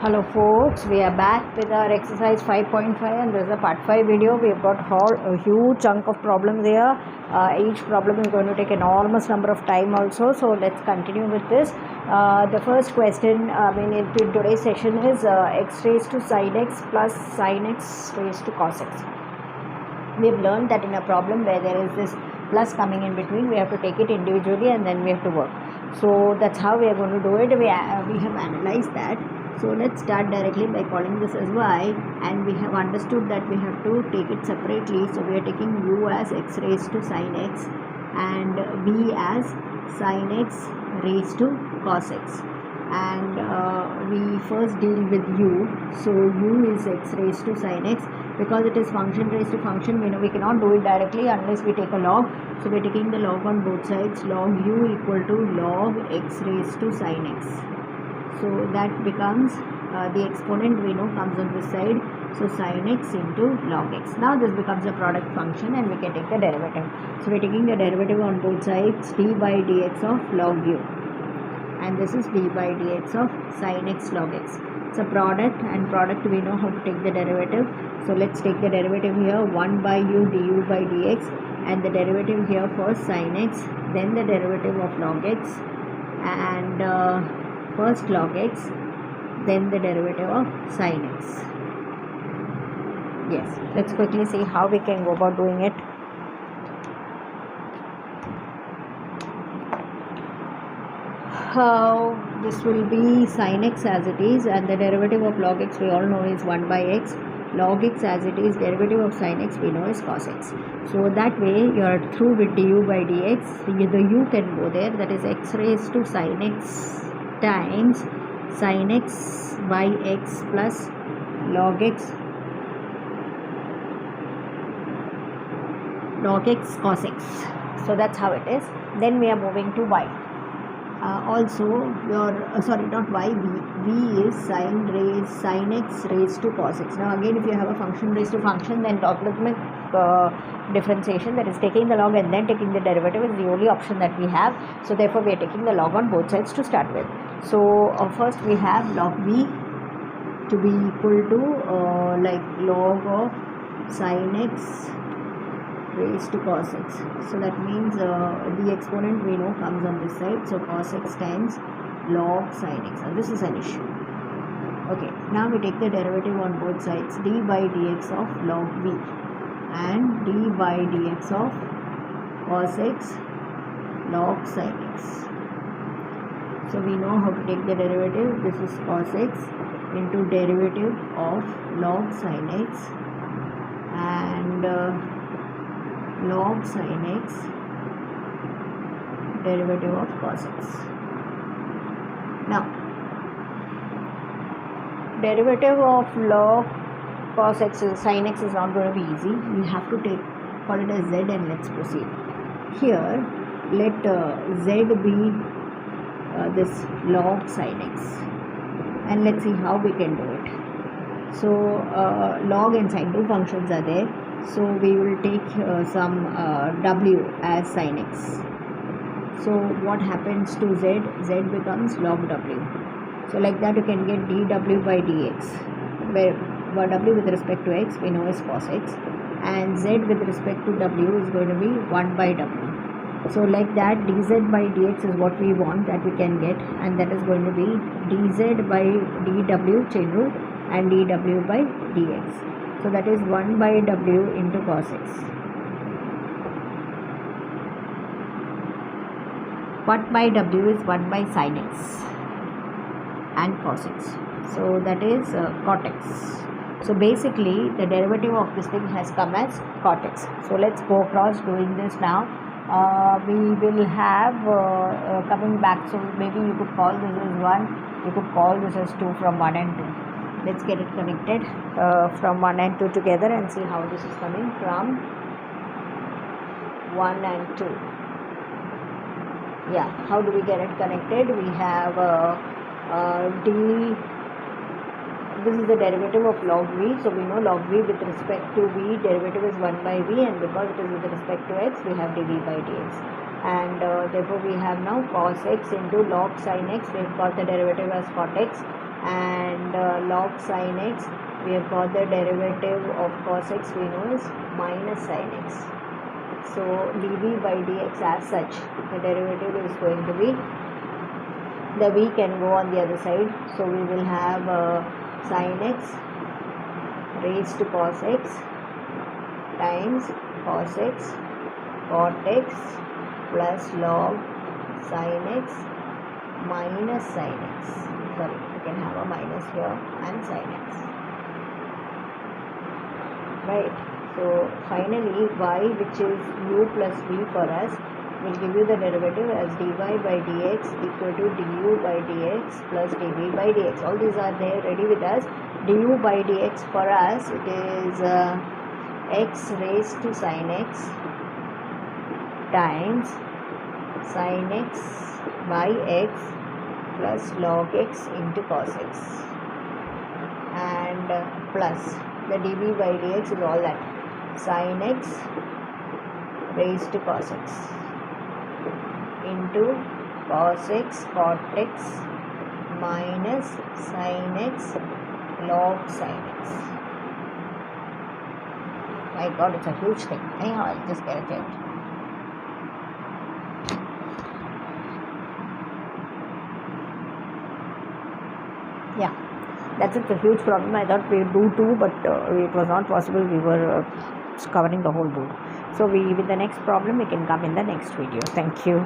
Hello folks, we are back with our exercise 5.5 and this is a part 5 video. We have got a huge chunk of problems here. Each problem is going to take enormous number of time also. So let's continue with this. The first question in today's session is x raised to sin x plus sin x raised to cos x. We have learned that in a problem where there is this plus coming in between, we have to take it individually and then we have to work. So that's how we are going to do it. We have analyzed that. So let's start directly by calling this as y, and we have understood that we have to take it separately. So we are taking u as x raised to sin x and v as sin x raised to cos x. And we first deal with u. So u is x raised to sin x. Because it is function raised to function, we know we cannot do it directly unless we take a log. So we are taking the log on both sides. Log u equal to log x raised to sin x. So that becomes the exponent we know comes on this side. So sin x into log x. Now this becomes a product function and we can take the derivative. So we are taking the derivative on both sides, d by dx of log u. And this is d by dx of sin x log x. It's a product, and product we know how to take the derivative. So let's take the derivative here, 1 by u du by dx, and the derivative here for sin x, then the derivative of log x, and first log x, then the derivative of sin x. Yes, let's quickly see how we can go about doing it. This will be sin x as it is, and the derivative of log x we all know is 1 by x. Log x as it is, derivative of sin x we know is cos x. So that way you are through with du by dx. The u can go there, that is x raised to sin x times sin x by x plus log x cos x. So that's how it is. Then we are moving to y. Also your not y, v is sin x raised to cos x. Now again, if you have a function raised to function, then logarithmic differentiation, that is taking the log and then taking the derivative, is the only option that we have. So therefore we are taking the log on both sides to start with. So first we have log v to be equal to log of sin x raised to cos x. So that means the exponent we know comes on this side. So cos x times log sin x. And this is an issue. Okay, now we take the derivative on both sides, d by dx of log v and d by dx of cos x log sin x. So we know how to take the derivative. This is cos x into derivative of log sin x and log sin x derivative of cos x. Now derivative of log cos x sin x is not going to be easy. We have to call it as z, and let's proceed. Here let z be this log sin x, and let's see how we can do it. So log and sin, two functions are there. So we will take some w as sin x. So what happens to z? Z becomes log w. So like that you can get dw by dx, where w with respect to x we know is cos x, and z with respect to w is going to be 1 by w. So like that dz by dx is what we want, that we can get, and that is going to be dz by dw chain root and dw by dx. So that is 1 by w into cos x. What by w is 1 by sin x and cos x. So that is cot x. So basically the derivative of this thing has come as cot x. So let's go across doing this now. We will have coming back. So maybe you could call this as 1. You could call this as 2 from 1 and 2. Let's get it connected from 1 and 2 together and see how this is coming from 1 and 2. Yeah, how do we get it connected? We have d, this is the derivative of log v. So we know log v with respect to v, derivative is 1 by v, and because it is with respect to x, we have dv by dx. And therefore we have now cos x into log sin x. We have got the derivative as cot x, and log sin x, we have got the derivative of cos x we know is minus sin x. So dv by dx as such, the derivative is going to be, the v can go on the other side, so we will have sin x raised to cos x times cos x cot x plus log sin x minus sin x. Sorry, we can have a minus here and sin x. Right. So finally y, which is u plus v for us, will give you the derivative as dy by dx equal to du by dx plus dv by dx. All these are there ready with us. Du by dx for us, it is x raised to sin x times sin x by x plus log x into cos x, and plus the dv by dx is all that sin x raised to cos x into cos x cot x minus sin x log sin x. My god, it's a huge thing. Anyhow, I'll just get it changed. Yeah, that's it. A huge problem. I thought we'd do two, but it was not possible. We were covering the whole board. So with the next problem, we can come in the next video. Thank you.